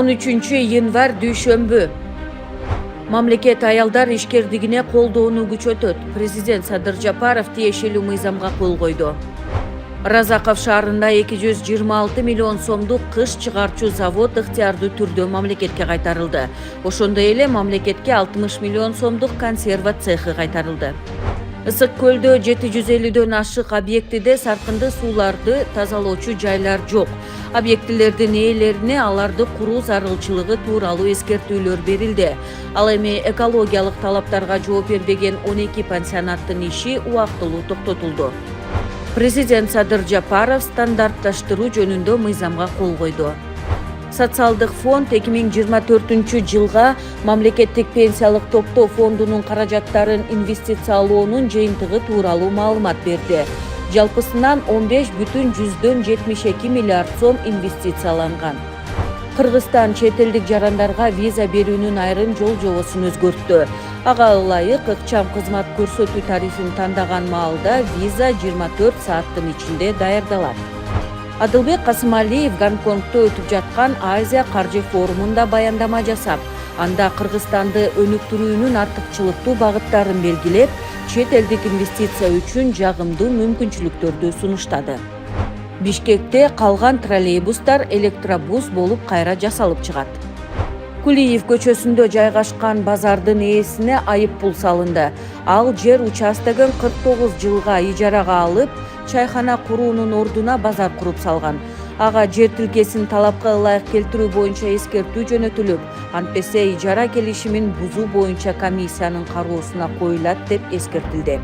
13-январь дүйшөмбү. Мамлекет аялдар ишкердигине колдоону күчөтөт. Президент Садыр Жапаров тиешелүү мыйзамга кол койду. Разаков шаарында 226 миллион сомдук кыш чыгарчу завод ыктыярдуу түрдө мамлекетке кайтарылды. Ошондой эле мамлекетке 60 миллион сомдук консерва цехы кайтарылды. Ысык көлдө 750дөн ашык объектиде саркынды сууларды тазалоочу жайлар жок. Объектилердин ээлерине аларды куруу зарылчылыгы тууралуу эскертүүлөр берилди. Ал эми экологиялык талаптарга жооп бербеген 12 пансионаттын иши убактылуу токтотулду. Президент Садыр Жапаров стандартташтыруу жөнүндө мыйзамга кол койду. Социалдык фонд 2024 жылга мамлекеттик пенсиялык топтоо фондунун каражаттарын инвестициялоонун жыйынтыгы тууралуу маалымат берди. Жалпысынан 15,72 миллиард сом инвестицияланган. Кыргызстан чет элдик жарандарга виза берүүнүн айрым жол жобосун өзгөрттү. Ага ылайык ыкчам кызмат көрсөтүү тарифин тандаган маалда виза 24 сааттын ичинде даярдалат. Адылбек Касымалиев Гонконгдо өтүп жаткан Азия каржы форумунда баяндама жасап, анда Кыргызстанды өнүктүрүүнүн артыкчылыктуу багыттарын белгилеп, чет элдик инвестиция үчүн жагымдуу мүмкүнчүлүктөрдү сунуштады. Бишкекте калган троллейбустар электробус болуп кайра жасалып чыгат. Кулиев көчөсүндө жайгашкан базардын ээсине айып пул салынды. Ал жер участогун 49 жылга ижарага алып, чайхана куруунун ордуна базар куруп салган. Ага жер тилкесин талапка ылайык келтирүү боюнча эскертүү жөнөтүлүп, антпесе ижара келишимин бузуу боюнча комиссиянын кароосуна коюлат деп эскертилди.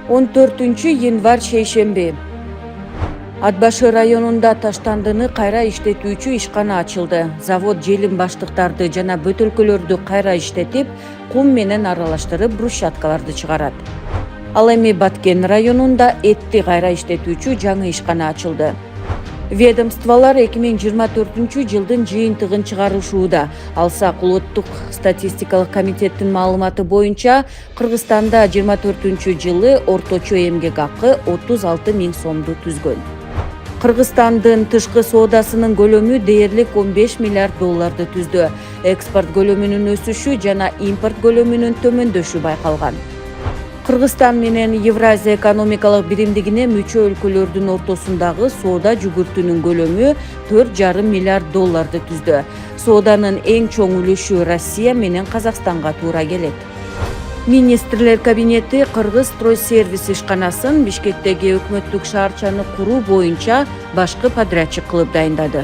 14-январь шейшемби. Ат башы районунда таштандыны кайра иштетүүчү ишкана ачылды. Завод желим баштыктарды жана бөтөлкөлөрдү кайра иштетип, кум менен аралаштырып брусчаткаларды чыгарат. Ал эми Баткен районунда этти кайра иштетүүчү жаңы ишкана ачылды. Ведомстволор 2024 жылдын жыйынтыгын чыгарышууда. Алсак улуттук статистикалык комитеттин маалыматы боюнча Кыргызстанда 24 жылы орточо эмгек акы 36 миң сомду түзгөн. Кыргызстандын тышкы соодасынын көлөмү дээрлик 15 миллиард долларды түздү. Экспорт көлөмүнүн өсүшү жана импорт көлөмүнүн төмөндөшү байкалган. Кыргызстан менен Евразия экономикалык биримдигине мүчө өлкөлөрдүн ортосундагы соода жүгүртүүнүн көлөмү 4,5 миллиард долларды түздү. Сооданын эң чоң үлүшү Россия менен Казакстанга туура келет. Министрлер кабинети Кыргыз стройсервис ишканасын Бишкектеги өкмөттүк шаарчаны куруу боюнча башкы подрядчик кылып дайындады.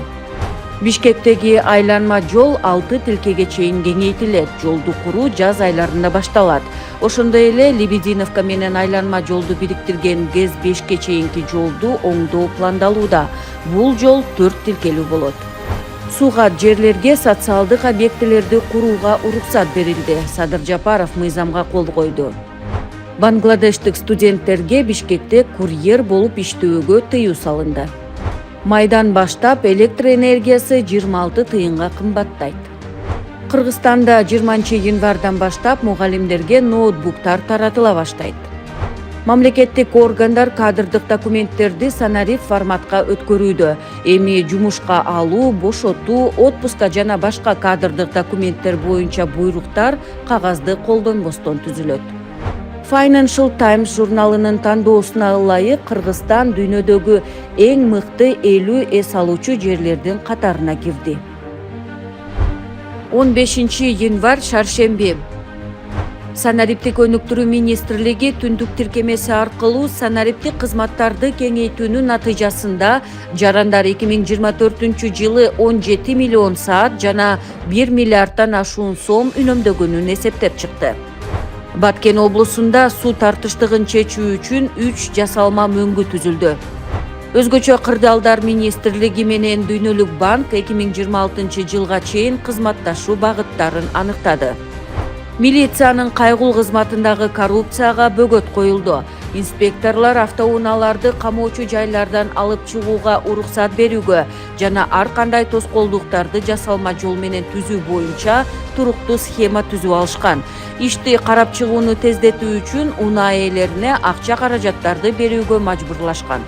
Бишкектеги айланма жол 6 тилкеге чейин кеңейтилет. Жолду куруу жаз айларында башталат. Ошондой эле Лебединовка менен айланма жолду бириктирген ГЭС 5ке чейинки жолду оңдоо пландалууда. Бул жол 4 тилкелүү болот. Суугат жерлерге социалдык объектилерди курууга уруксат берилди. Садыр Жапаров мыйзамга кол койду. Бангладештик студенттерге Бишкекте курьер болуп иштөөгө тыюу салынды. Майдан баштап электр энергиясы 26 тыйынга кымбаттайт. Кыргызстанда 20-январдан баштап мугалимдерге ноутбуктар таратыла баштайт. Мамлекеттик органдар кадрдык документтерди санарип форматка өткөрүүдө. Эми жумушка алуу, бошотуу, отпуска жана башка кадрдык документтер боюнча буйруктар кагазды колдонбостон түзүлөт. Financial Times журналынын тандоосуна ылайык Кыргызстан дүйнөдөгү эң мыкты 50 эс алуучу жерлердин катарына кирди. 15-январь шаршемби. Санариптик өнүктүрүү министрлиги түндүк тиркемеси аркылуу санариптик кызматтарды кеңейтүүнүн натыйжасында жарандар 2024 жылы 17 миллион саат жана 1 миллиардтан ашуун сом үнөмдөгөнүн эсептеп чыкты. Баткен облусунда суу тартыштыгын чечүү үчүн 3 жасалма мөңгү түзүлдү. Өзгөчө кырдаалдар министрлиги менен Дүйнөлүк банк 2026 жылга чейин кызматташуу багыттарын аныктады. Милициянын кайгул кызматындагы коррупцияга бөгөт коюлду. Инспекторлор автоунааларды камоочу жайлардан алып чыгууга уруксат берүүгө жана ар кандай тоскоолдуктарды жасалма жол менен түзүү боюнча туруктуу схема түзүп алышкан. Ишти карап чыгууну тездетүү үчүн унаа ээлерине акча каражаттарды берүүгө мажбурлашкан.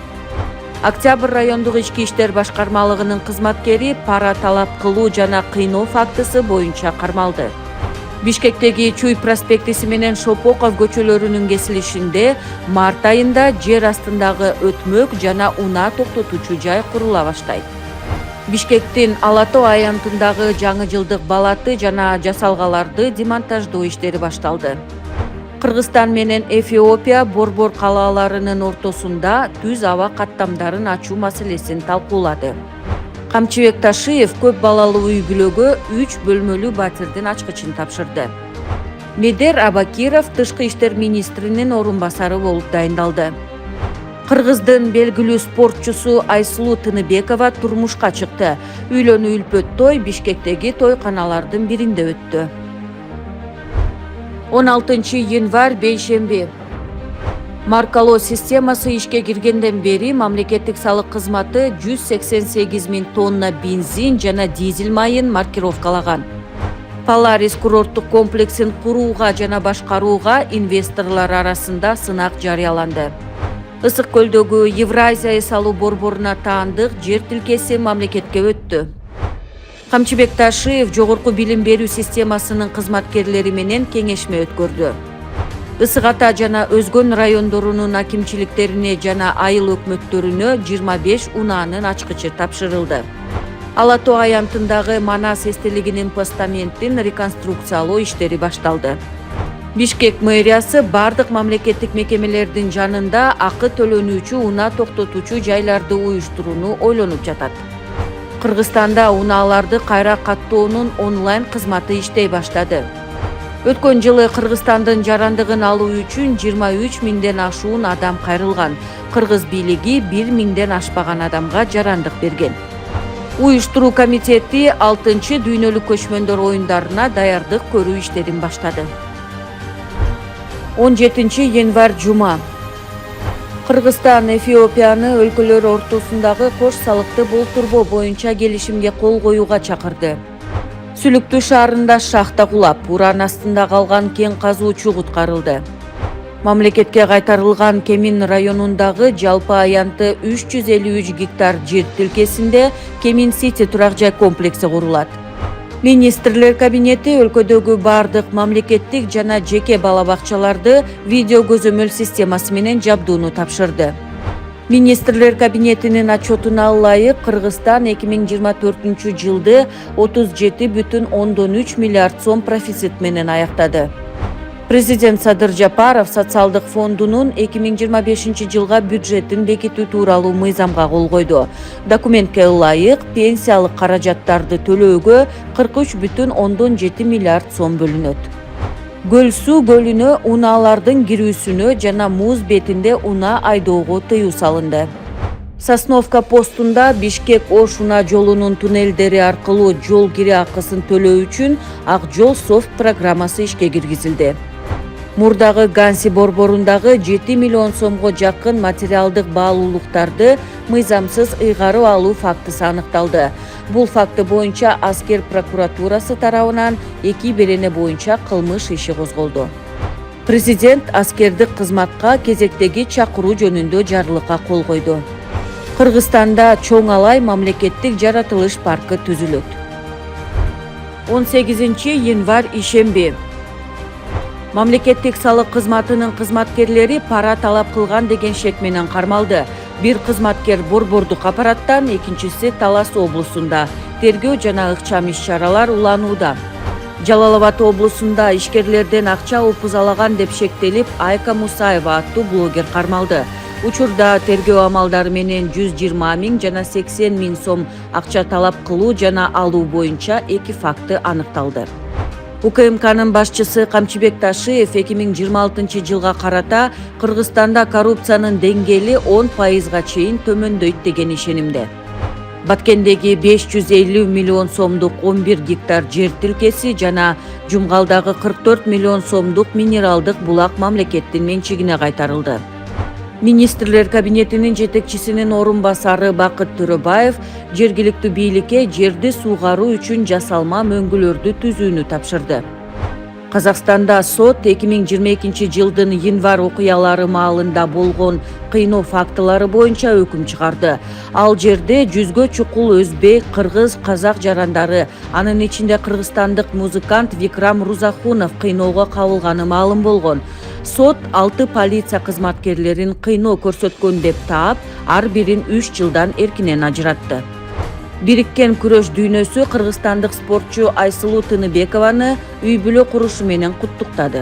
Октябрь райондук ички иштер башкармалыгынын кызматкери пара талап кылуу жана кыйноо фактысы боюнча кармалды. Бишкектеги Чуй проспектиси менен Шопоков көчөлөрүнүн кесилишинде март айында жер астындагы өтмөк жана унаа токтотуучу жай курула баштайт. Бишкектин Алато аянтындагы жаңы жылдык балаты жана жасалгаларды демонтаждоо иштери башталды. Кыргызстан менен Эфиопия борбор калааларынын ортосунда түз аба каттамдарын ачуу маселесин талкуулады. Камчыбек Ташиев көп балалуу үй бүлөгө 3 бөлмөлүү батирдин ачкычын тапшырды. Медер Абакиров тышкы иштер министринин орун басары болуп дайындалды. Кыргыздын белгилүү спортчусу Айсулуу Тыныбекова турмушка чыкты. Үйлөнүү үлпөт той Бишкектеги тойканалардын биринде өттү. 16 январь бейшемби. Маркалоо системасы ишке киргенден бери мамлекеттик салык кызматы 188 000 тонна бензин жана дизель майын маркировкалаган. Polaris курорттук комплексин курууга жана башкарууга инвесторлор арасында сынак жарыяланды. Ысык көлдөгү Евразия эс алуу борборуна таандык жер тилкеси мамлекетке өттү. Камчыбек Ташиев жогорку билим берүү системасынын кызматкерлери менен кеңешме өткөрдү. Ысык Ата жана Өзгөн райондорунун акимчиликтерине жана айыл өкмөттөрүнө 25 унаанын ачкычы тапшырылды. Алато аянтындагы Манас эстелигинин постаментин реконструкциялоо иштери башталды. Бишкек мэриясы бардык мамлекеттик мекемелердин жанында акы төлөнүүчү унаа токтотуучу жайларды уюштурууну ойлонуп жатат. Кыргызстанда унааларды кайра каттоонун онлайн кызматы иштей баштады. Өткөн жылы Кыргызстандын жарандыгын алуу үчүн 23 000ден ашуун адам кайрылган. Кыргыз бийлиги 1 000ден ашпаган адамга жарандык берген. Уюштуруу комитети 6-чы дүйнөлүк көчмөндөр оюндарына даярдык көрүү иштерин баштады. 17 январь жума. Кыргызстан Эфиопияны өлкөлөр ортосундагы кош салыкты болтурбоо боюнча келишимге кол коюуга чакырды. Сүлүктүү шаарында шахта кулап, уран астында калган кен казуучу куткарылды. Мамлекетке кайтарылган Кемин районундагы жалпы аянты 353 гектар жер тилкесинде Кемин Сити турак жай комплекси курулат. Министрлер кабинети өлкөдөгү бардык мамлекеттик жана жеке бала бакчаларды видео көзөмөл системасы менен жабдууну тапшырды. Министрлер кабинетинин отчетуна ылайык Кыргызстан 2024 жылды 37,3 миллиард сом профицит менен аяктады. Президент Садыр Жапаров социалдык фондунун 2025 жылга бюджетин бекитүү тууралуу мыйзамга кол койду. Документке ылайык пенсиялык каражаттарды төлөөгө 43,7 миллиард сом бөлүнөт. Көл суу көлүнө унаалардын кирүүсүнө жана муз бетинде унаа айдоого тыюу салынды. Сосновка постунда Бишкек-Ош унаа жолунун туннелдери аркылуу жол кире акысын төлөө үчүн Ак жол софт программасы ишке киргизилди. Мурдагы Ганси борборундагы 7 миллион сомго жакын материалдык баалуулуктарды мыйзамсыз ыйгарып алуу фактысы аныкталды. Бул факты боюнча аскер прокуратурасы тарабынан 2 берене боюнча кылмыш иши козголду. Президент аскердик кызматка кезектеги чакыруу жөнүндө жарлыкка кол койду. Кыргызстанда Чоң Алай мамлекеттик жаратылыш паркы түзүлөт. 18 январь ишемби. Мамлекеттик салык кызматынын кызматкерлери пара талап кылган деген шек менен кармалды. Бир кызматкер борбордук аппараттан, экинчиси Талас облусунда. Тергөө жана ыкчам иш-чаралар уланууда. Жалал Абад облусунда ишкерлерден акча опузалаган деп шектелип Айка Мусаева аттуу блогер кармалды. Учурда тергөө амалдары менен 120 000 жана 80 000 сом акча талап кылуу жана алуу боюнча 2 факты аныкталды. УКМКнын башчысы Камчыбек Ташиев 2026 жылга карата Кыргызстанда коррупциянын деңгээли 10%га чейин төмөндөйт деген ишенимде. Баткендеги 550 миллион сомдук 11 гектар жер тилкеси жана Жумгалдагы 44 миллион сомдук минералдык булак мамлекеттин менчигине кайтарылды. Министрлер кабинетинин жетекчисинин орун басары Бакыт Төрөбаев жергиликтүү бийликке жерди суугаруу үчүн жасалма мөңгүлөрдү түзүүнү тапшырды. Казакстанда сот 2022 жылдын январь окуялары маалында болгон кыйноо фактылары боюнча өкүм чыгарды. Ал жерде жүзгө чукул өзбек, кыргыз, казак жарандары, анын ичинде кыргызстандык музыкант Викрам Рузахунов кыйноого кабылганы маалым болгон. Сот 6 полиция кызматкерлерин кыйноо көрсөткөн деп таап, ар бирин 3 жылдан эркинен ажыратты. Бириккен күрөш дүйнөсү кыргызстандык спортчу Айсулуу Тыныбекованы үй бүлө курушу менен куттуктады.